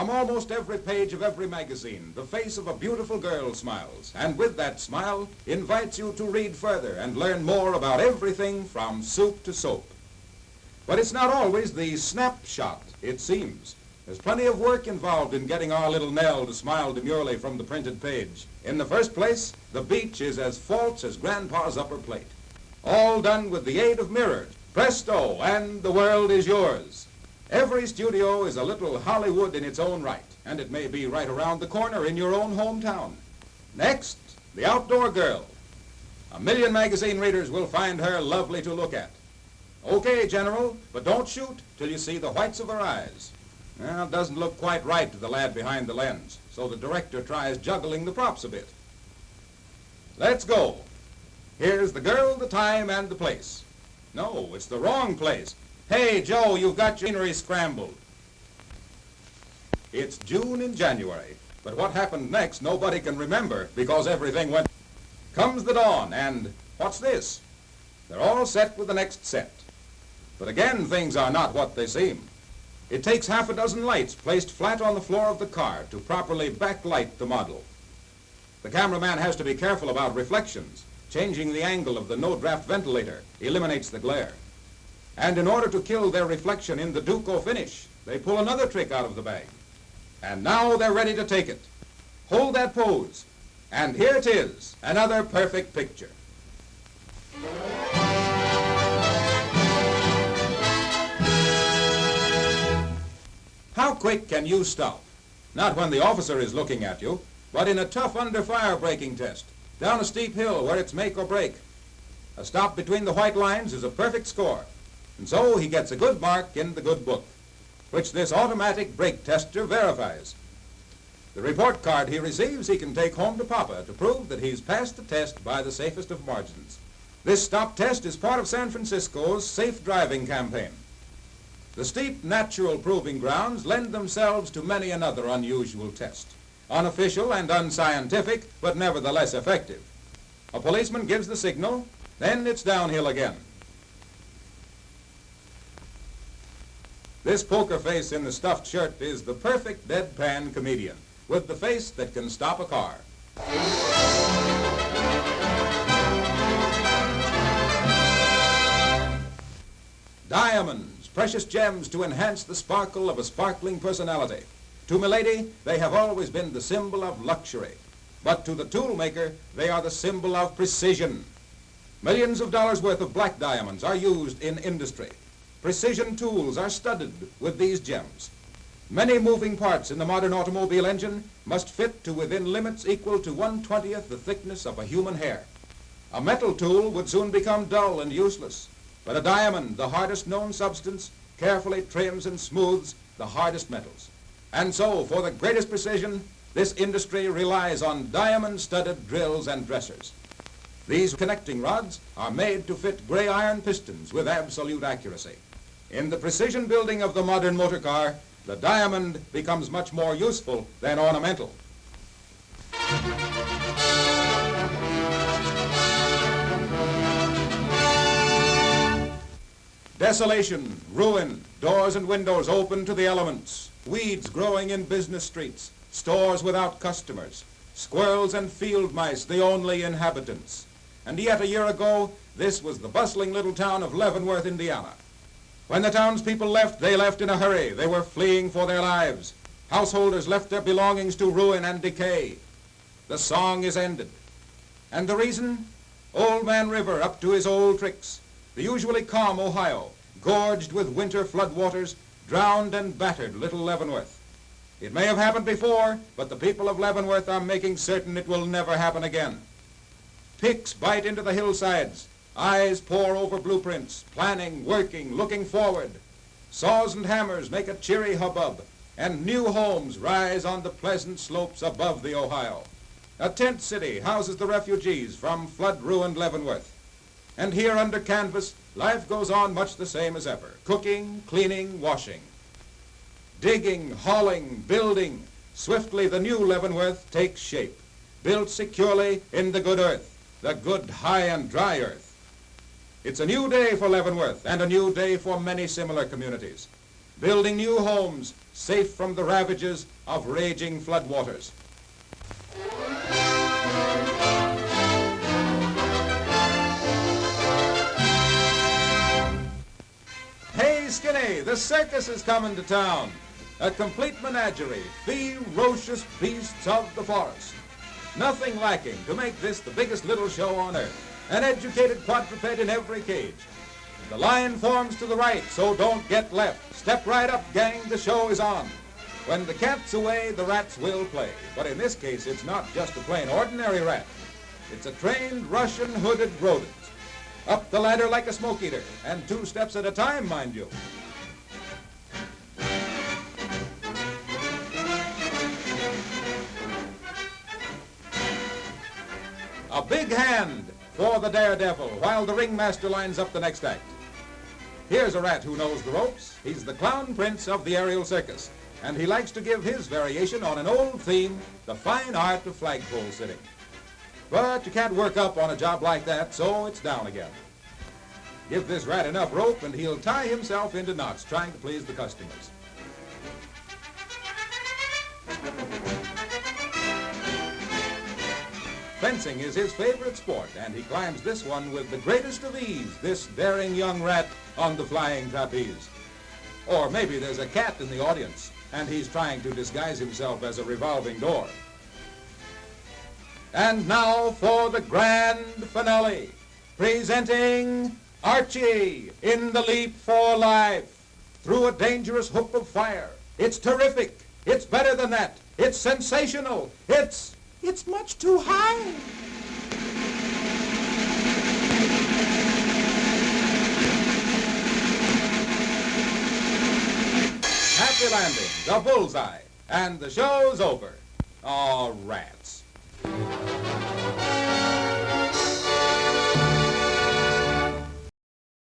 From almost every page of every magazine, the face of a beautiful girl smiles, and with that smile, invites you to read further and learn more about everything from soup to soap. But it's not always the snapshot, it seems. There's plenty of work involved in getting our little Nell to smile demurely from the printed page. In the first place, the beach is as false as Grandpa's upper plate. All done with the aid of mirrors. Presto, and the world is yours. Every studio is a little Hollywood in its own right, and it may be right around the corner in your own hometown. Next, the outdoor girl. 1,000,000 magazine readers will find her lovely to look at. Okay, General, but don't shoot till you see the whites of her eyes. Well, it doesn't look quite right to the lad behind the lens, so the director tries juggling the props a bit. Let's go. Here's the girl, the time, and the place. No, it's the wrong place. Hey, Joe, you've got your scenery scrambled. It's June in January, but what happened next nobody can remember because everything went. Comes the dawn, and what's this? They're all set with the next set. But again, things are not what they seem. It takes half a dozen lights placed flat on the floor of the car to properly backlight the model. The cameraman has to be careful about reflections. Changing the angle of the no-draft ventilator eliminates the glare. And in order to kill their reflection in the Duco finish, they pull another trick out of the bag. And now they're ready to take it. Hold that pose. And here it is, another perfect picture. How quick can you stop? Not when the officer is looking at you, but in a tough under-fire braking test, down a steep hill where it's make or break. A stop between the white lines is a perfect score. And so he gets a good mark in the good book, which this automatic brake tester verifies. The report card he receives he can take home to Papa to prove that he's passed the test by the safest of margins. This stop test is part of San Francisco's safe driving campaign. The steep natural proving grounds lend themselves to many another unusual test, unofficial and unscientific, but nevertheless effective. A policeman gives the signal, then it's downhill again. This poker face in the stuffed shirt is the perfect deadpan comedian, with the face that can stop a car. Diamonds, precious gems to enhance the sparkle of a sparkling personality. To milady, they have always been the symbol of luxury. But to the tool maker, they are the symbol of precision. Millions of dollars worth of black diamonds are used in industry. Precision tools are studded with these gems. Many moving parts in the modern automobile engine must fit to within limits equal to 1/20th the thickness of a human hair. A metal tool would soon become dull and useless, but a diamond, the hardest known substance, carefully trims and smooths the hardest metals. And so, for the greatest precision, this industry relies on diamond-studded drills and dressers. These connecting rods are made to fit gray iron pistons with absolute accuracy. In the precision building of the modern motor car, the diamond becomes much more useful than ornamental. Desolation, ruin, doors and windows open to the elements, weeds growing in business streets, stores without customers, squirrels and field mice the only inhabitants. And yet a year ago, this was the bustling little town of Leavenworth, Indiana. When the townspeople left, they left in a hurry. They were fleeing for their lives. Householders left their belongings to ruin and decay. The song is ended. And the reason? Old Man River up to his old tricks. The usually calm Ohio, gorged with winter floodwaters, drowned and battered little Leavenworth. It may have happened before, but the people of Leavenworth are making certain it will never happen again. Picks bite into the hillsides. Eyes pore over blueprints, planning, working, looking forward. Saws and hammers make a cheery hubbub, and new homes rise on the pleasant slopes above the Ohio. A tent city houses the refugees from flood-ruined Leavenworth. And here under canvas, life goes on much the same as ever. Cooking, cleaning, washing. Digging, hauling, building. Swiftly the new Leavenworth takes shape, built securely in the good earth, the good high and dry earth. It's a new day for Leavenworth and a new day for many similar communities. building new homes safe from the ravages of raging floodwaters. Hey, Skinny, the circus is coming to town. A complete menagerie, ferocious beasts of the forest. Nothing lacking to make this the biggest little show on earth. An educated quadruped in every cage. The line forms to the right, so don't get left. Step right up, gang, the show is on. When the cat's away, the rats will play. But in this case, it's not just a plain ordinary rat. It's a trained Russian hooded rodent. Up the ladder like a smoke eater, and 2 steps at a time, mind you. A big hand for the daredevil while the ringmaster lines up the next act. Here's a rat who knows the ropes. He's the clown prince of the aerial circus, and he likes to give his variation on an old theme, the fine art of flagpole sitting. But you can't work up on a job like that, so it's down again. Give this rat enough rope and he'll tie himself into knots trying to please the customers. Fencing is his favorite sport, and he climbs this one with the greatest of ease, this daring young rat on the flying trapeze. Or maybe there's a cat in the audience, and he's trying to disguise himself as a revolving door. And now for the grand finale, presenting Archie in the leap for life, through a dangerous hoop of fire. It's terrific, it's better than that, it's sensational, it's much too high. Happy landing, the bullseye, and the show's over. Aw, rats.